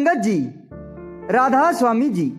संगत जी, राधा स्वामी जी,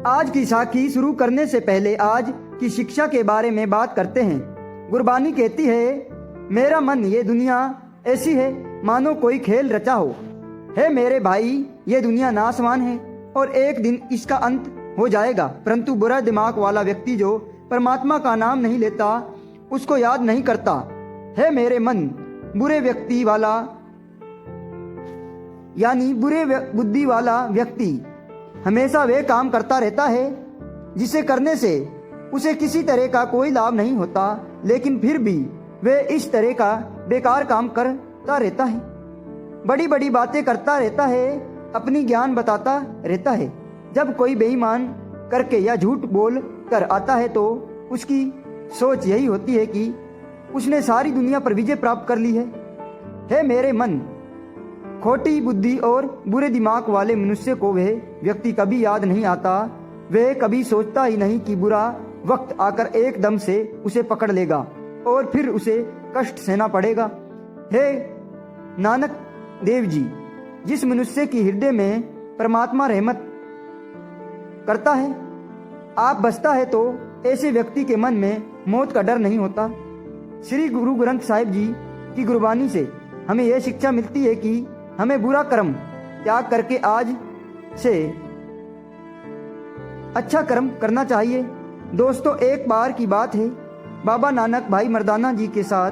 आज की साखी शुरू करने से पहले आज की शिक्षा के बारे में बात करते हैं। गुरबानी कहती है, मेरा मन ये दुनिया ऐसी है मानो कोई खेल रचा हो। है मेरे भाई, ये दुनिया नासवान है और एक दिन इसका अंत हो जाएगा, परंतु बुरा दिमाग वाला व्यक्ति जो परमात्मा का नाम नहीं लेता, उसको याद नहीं करता। है मेरे मन, बुरे व्यक्ति वाला यानी बुरे बुद्धि वाला व्यक्ति हमेशा वे काम करता रहता है जिसे करने से उसे किसी तरह का कोई लाभ नहीं होता, लेकिन फिर भी वे इस तरह का बेकार काम करता रहता है, बड़ी बड़ी बातें करता रहता है, अपनी ज्ञान बताता रहता है। जब कोई बेईमान करके या झूठ बोल कर आता है तो उसकी सोच यही होती है कि उसने सारी दुनिया पर विजय प्राप्त कर ली है। मेरे मन, खोटी बुद्धि और बुरे दिमाग वाले मनुष्य को वह व्यक्ति कभी याद नहीं आता। वह कभी सोचता ही नहीं कि बुरा वक्त आकर एकदम से उसे पकड़ लेगा और फिर उसे कष्ट सहना पड़ेगा। हे नानक देव जी, जिस मनुष्य की हृदय में परमात्मा रहमत करता है, आप बसता है, तो ऐसे व्यक्ति के मन में मौत का डर नहीं होता। श्री गुरु ग्रंथ साहिब जी की गुरबानी से हमें यह शिक्षा मिलती है कि हमें बुरा कर्म त्याग करके आज से अच्छा कर्म करना चाहिए। दोस्तों, एक बार की बात है, बाबा नानक भाई मर्दाना जी के साथ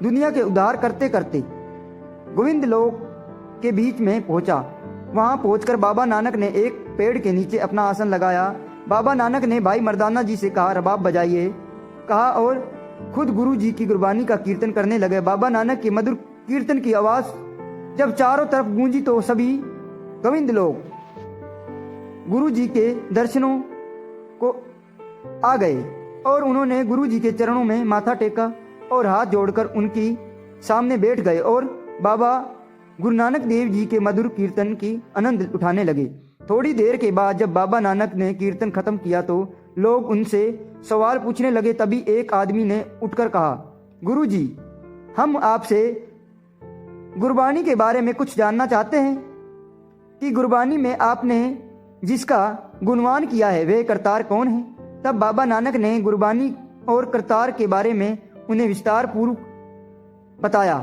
दुनिया के उद्धार करते करते गोविंद लोक के बीच में पहुंचा। वहां पहुंचकर बाबा नानक ने एक पेड़ के नीचे अपना आसन लगाया। बाबा नानक ने भाई मर्दाना जी से कहा, रबाब बजाइए कहा और खुद गुरु जी की गुरबानी का कीर्तन करने लगे। बाबा नानक के मधुर कीर्तन की आवाज जब चारों तरफ गूंजी तो सभी गोविंद लोग गुरु जी के दर्शनों को आ गए और उन्होंने गुरु जी के चरणों में माथा टेका और हाथ जोड़कर उनकी सामने बैठ गए और बाबा गुरु नानक देव जी के मधुर कीर्तन की आनंद उठाने लगे। थोड़ी देर के बाद जब बाबा नानक ने कीर्तन खत्म किया तो लोग उनसे सवाल पूछने लगे। तभी एक आदमी ने उठकर कहा, गुरु जी, हम आपसे गुरबानी के बारे में कुछ जानना चाहते हैं कि गुरबानी में आपने जिसका गुणगान किया है वह करतार कौन है। तब बाबा नानक ने गुरबानी और करतार के बारे में उन्हें विस्तार पूर्वक बताया,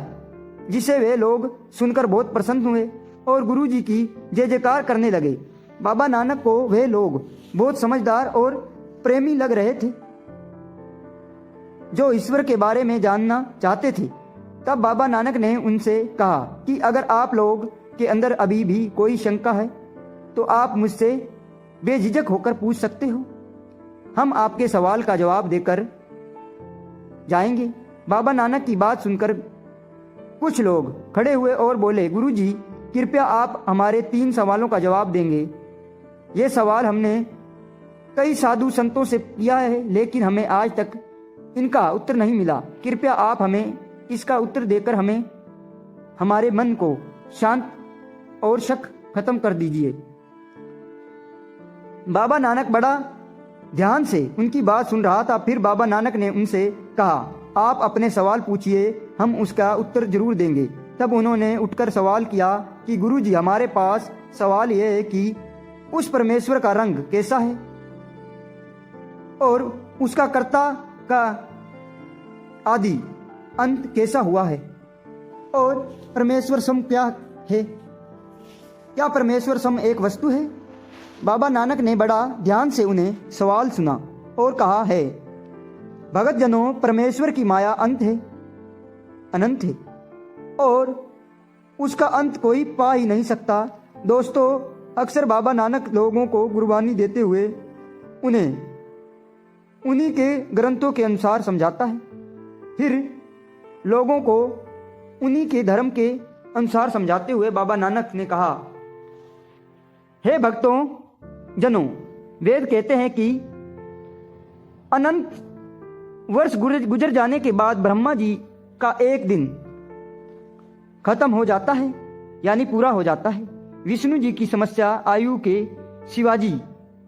जिसे वे लोग सुनकर बहुत प्रसन्न हुए और गुरु जी की जय जयकार करने लगे। बाबा नानक को वे लोग बहुत समझदार और प्रेमी लग रहे थे जो ईश्वर के बारे में जानना चाहते थे। तब बाबा नानक ने उनसे कहा कि अगर आप लोग के अंदर अभी भी कोई शंका है तो आप मुझसे बेझिझक होकर पूछ सकते हो, हम आपके सवाल का जवाब देकर जाएंगे। बाबा नानक की बात सुनकर कुछ लोग खड़े हुए और बोले, गुरु जी, कृपया आप हमारे 3 सवालों का जवाब देंगे। ये सवाल हमने कई साधु संतों से किया है, लेकिन हमें आज तक इनका उत्तर नहीं मिला। कृपया आप हमें इसका उत्तर देकर हमें हमारे मन को शांत और शक खत्म कर दीजिए। बाबा नानक बड़ा ध्यान से उनकी बात सुन रहा था। फिर बाबा नानक ने उनसे कहा, आप अपने सवाल पूछिए, हम उसका उत्तर जरूर देंगे। तब उन्होंने उठकर सवाल किया कि गुरु जी, हमारे पास सवाल यह है कि उस परमेश्वर का रंग कैसा है और उसका कर्ता का आदि अंत कैसा हुआ है और परमेश्वर सम क्या है। क्या परमेश्वर सम एक वस्तु है? बाबा नानक ने बड़ा ध्यान से उन्हें सवाल सुना और कहा है, भगत जनों, परमेश्वर की माया अंत है, अनंत है और उसका अंत कोई पा ही नहीं सकता। दोस्तों, अक्सर बाबा नानक लोगों को गुरबानी देते हुए उन्हें उन्हीं के ग्रंथों के अनुसार समझाता है, फिर लोगों को उन्हीं के धर्म के अनुसार समझाते हुए बाबा नानक ने कहा, हे भक्तों जनों, वेद कहते हैं कि अनंत वर्ष गुजर जाने के बाद ब्रह्मा जी का एक दिन खत्म हो जाता है, यानी पूरा हो जाता है। विष्णु जी की समस्या आयु के शिवाजी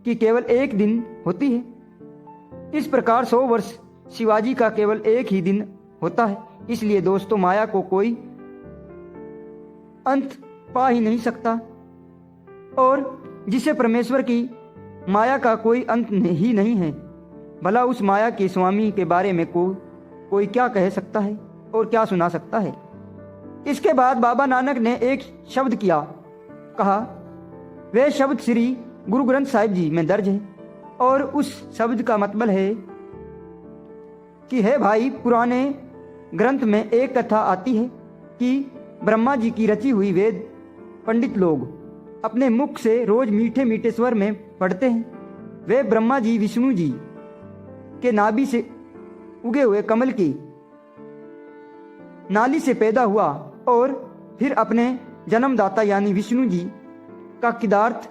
की केवल एक दिन होती है। इस प्रकार 100 वर्ष शिवाजी का केवल एक ही दिन होता है। इसलिए दोस्तों, माया को कोई अंत पा ही नहीं सकता। और जिसे परमेश्वर की माया का कोई अंत ही नहीं है। भला उस माया के स्वामी के बारे में कोई क्या कह सकता है और क्या सुना सकता है। इसके बाद बाबा नानक ने एक शब्द कहा। वह शब्द श्री गुरु ग्रंथ साहिब जी में दर्ज है और उस शब्द का मतलब है कि है भाई, पुराने ग्रंथ में एक कथा आती है कि ब्रह्मा जी की रची हुई वेद पंडित लोग अपने मुख से रोज मीठे मीठे स्वर में पढ़ते हैं। वे ब्रह्मा जी विष्णु जी के नाभि से उगे हुए कमल की नाली से पैदा हुआ और फिर अपने जन्मदाता यानी विष्णु जी का किदार्थ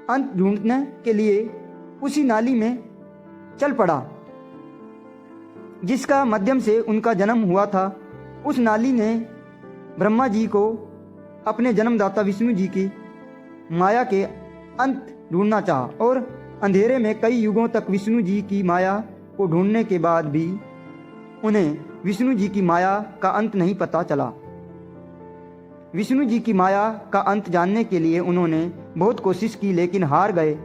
अंत ढूंढने के लिए उसी नाली में चल पड़ा जिसका माध्यम से उनका जन्म हुआ था। उस नाली ने ब्रह्मा जी को अपने जन्मदाता विष्णु जी की माया के अंत ढूंढना चाहा और अंधेरे में कई युगों तक विष्णु जी की माया को ढूंढने के बाद भी उन्हें विष्णु जी की माया का अंत नहीं पता चला। विष्णु जी की माया का अंत जानने के लिए उन्होंने बहुत कोशिश की लेकिन हार गए।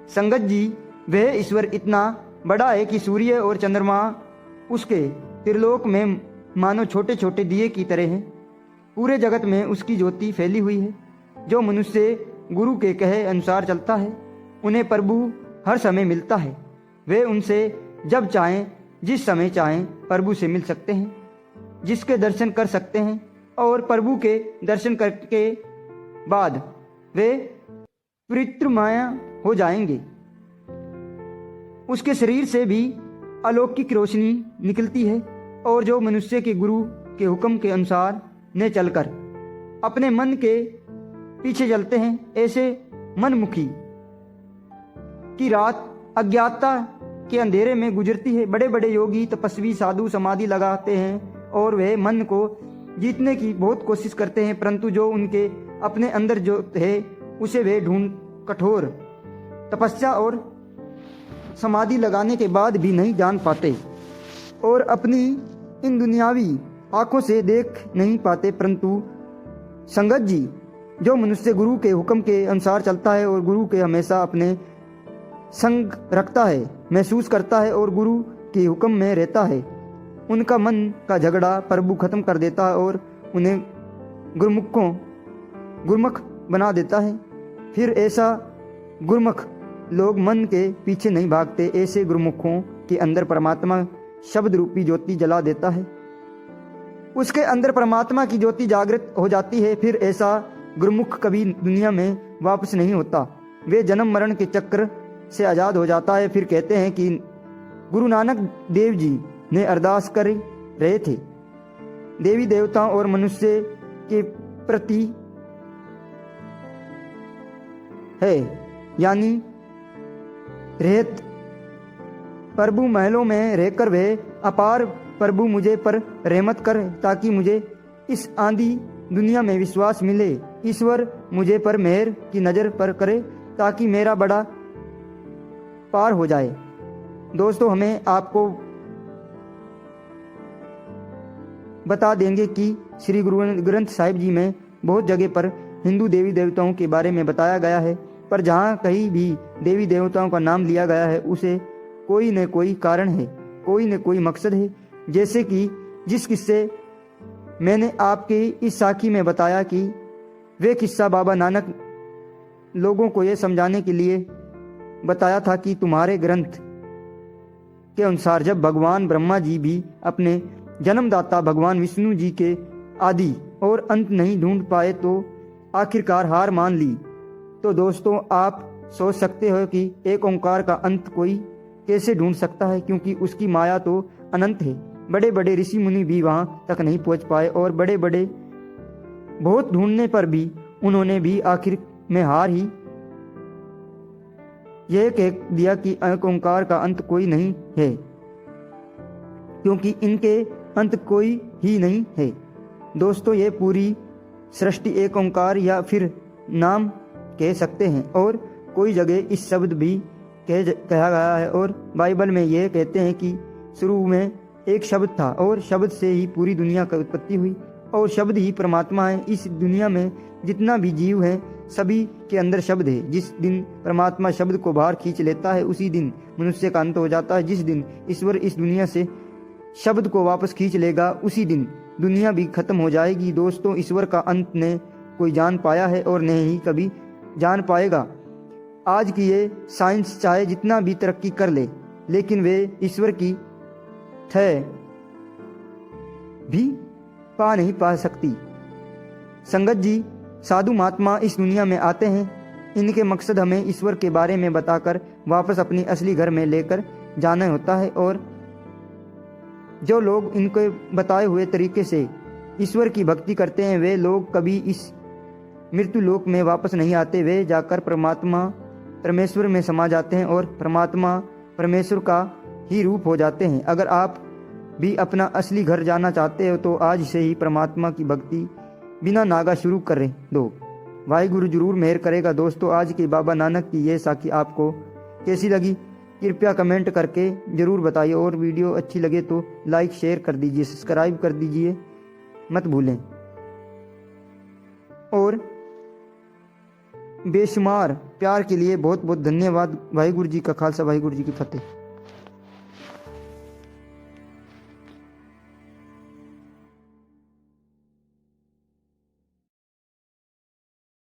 संगत जी, वह ईश्वर इतना बड़ा है कि सूर्य और चंद्रमा उसके त्रिलोक में मानो छोटे छोटे दिए की तरह हैं। पूरे जगत में उसकी ज्योति फैली हुई है। जो मनुष्य गुरु के कहे अनुसार चलता है उन्हें प्रभु हर समय मिलता है। वे उनसे जब चाहें जिस समय चाहें प्रभु से मिल सकते हैं, जिसके दर्शन कर सकते हैं और प्रभु के दर्शन करके बाद वे पवित्रमय हो जाएंगे। उसके शरीर से भी अलौकिक रोशनी निकलती है और जो मनुष्य के गुरु के हुक्म के अनुसार न चलकर अपने मन के पीछे चलते हैं, ऐसे मनमुखी की रात अज्ञातता के अंधेरे में गुजरती है। बड़े बड़े योगी तपस्वी साधु समाधि लगाते हैं और वे मन को जीतने की बहुत कोशिश करते हैं, परंतु जो उनके अपने अंदर जो है उसे वे ढूंढ कठोर तपस्या और समाधि लगाने के बाद भी नहीं जान पाते और अपनी इन दुनियावी आंखों से देख नहीं पाते। परंतु संगत जी, जो मनुष्य गुरु के हुक्म के अनुसार चलता है और गुरु के हमेशा अपने संग रखता है, महसूस करता है और गुरु के हुक्म में रहता है, उनका मन का झगड़ा प्रभु खत्म कर देता है और उन्हें गुरमुख बना देता है। फिर ऐसा गुरमुख लोग मन के पीछे नहीं भागते। ऐसे गुरमुखों के अंदर परमात्मा शब्द रूपी ज्योति जला देता है। उसके अंदर परमात्मा की ज्योति जागृत हो जाती है। फिर ऐसा गुरमुख कभी दुनिया में वापस नहीं होता। वे जन्म मरण के चक्र से आज़ाद हो जाता है। फिर कहते हैं कि गुरु नानक देव जी ने अरदास कर रहे थे, देवी देवताओं और मनुष्य के प्रति है, यानी रहत प्रभु महलों में रहकर वह अपार प्रभु मुझे पर रहमत कर ताकि मुझे इस आंधी दुनिया में विश्वास मिले। ईश्वर मुझे पर मेहर की नज़र पर करे ताकि मेरा बड़ा पार हो जाए। दोस्तों, हमें आपको बता देंगे कि श्री गुरु ग्रंथ साहिब जी में बहुत जगह पर हिंदू देवी देवताओं के बारे में बताया गया है, पर जहाँ कहीं भी देवी देवताओं का नाम लिया गया है उसे कोई न कोई कारण है, कोई न कोई मकसद है। जैसे कि जिस किस्से मैंने आपके इस साखी में बताया कि वे किस्सा बाबा नानक लोगों को यह समझाने के लिए बताया था कि तुम्हारे ग्रंथ के अनुसार जब भगवान ब्रह्मा जी भी अपने जन्मदाता भगवान विष्णु जी के आदि और अंत नहीं ढूंढ पाए तो आखिरकार हार मान ली। तो दोस्तों, आप सोच सकते हो कि एक ओंकार का अंत कोई कैसे ढूंढ सकता है, क्योंकि उसकी माया तो अनंत है। बड़े बड़े ऋषि मुनि भी वहां तक नहीं पहुंच पाए और बड़े बड़े बहुत ढूंढने पर भी उन्होंने भी आखिर में हार ही यह कह दिया कि एक ओंकार का अंत कोई नहीं है, क्योंकि इनके अंत कोई ही नहीं है। दोस्तों, ये पूरी सृष्टि एक ओंकार या फिर नाम कह सकते हैं और कोई जगह इस शब्द भी कहा गया है और बाइबल में यह कहते हैं कि शुरू में एक शब्द था और शब्द से ही पूरी दुनिया की उत्पत्ति हुई और शब्द ही परमात्मा है। इस दुनिया में जितना भी जीव है सभी के अंदर शब्द है। जिस दिन परमात्मा शब्द को बाहर खींच लेता है उसी दिन मनुष्य का अंत हो जाता है। जिस दिन ईश्वर इस दुनिया से शब्द को वापस खींच लेगा उसी दिन दुनिया भी खत्म हो जाएगी। दोस्तों, ईश्वर का अंत ने कोई जान पाया है और न ही कभी जान पाएगा। आज की ये साइंस चाहे जितना भी तरक्की कर ले, लेकिन वे ईश्वर की थय भी पा नहीं पा सकती। संगत जी, साधु महात्मा इस दुनिया में आते हैं। इनके मकसद हमें ईश्वर के बारे में बताकर वापस अपनी असली घर में लेकर जाना होता है। और जो लोग इनके बताए हुए तरीके से ईश्वर की भक्ति करते हैं वे लोग कभी इस मृत्यु लोक में वापस नहीं आते। वे जाकर परमेश्वर में समा जाते हैं और परमेश्वर का ही रूप हो जाते हैं। अगर आप भी अपना असली घर जाना चाहते हो तो आज से ही परमात्मा की भक्ति बिना नागा शुरू कर दो। वाहिगुरु जरूर मेहर करेगा। दोस्तों, आज के बाबा नानक की ये साखी आपको कैसी लगी कृपया कमेंट करके ज़रूर बताइए। और वीडियो अच्छी लगे तो लाइक शेयर कर दीजिए, सब्सक्राइब कर दीजिए मत भूलें। और बेशुमार प्यार के लिए बहुत बहुत धन्यवाद। वाहिगुरु जी का खालसा, वाहिगुरु जी की फतेह।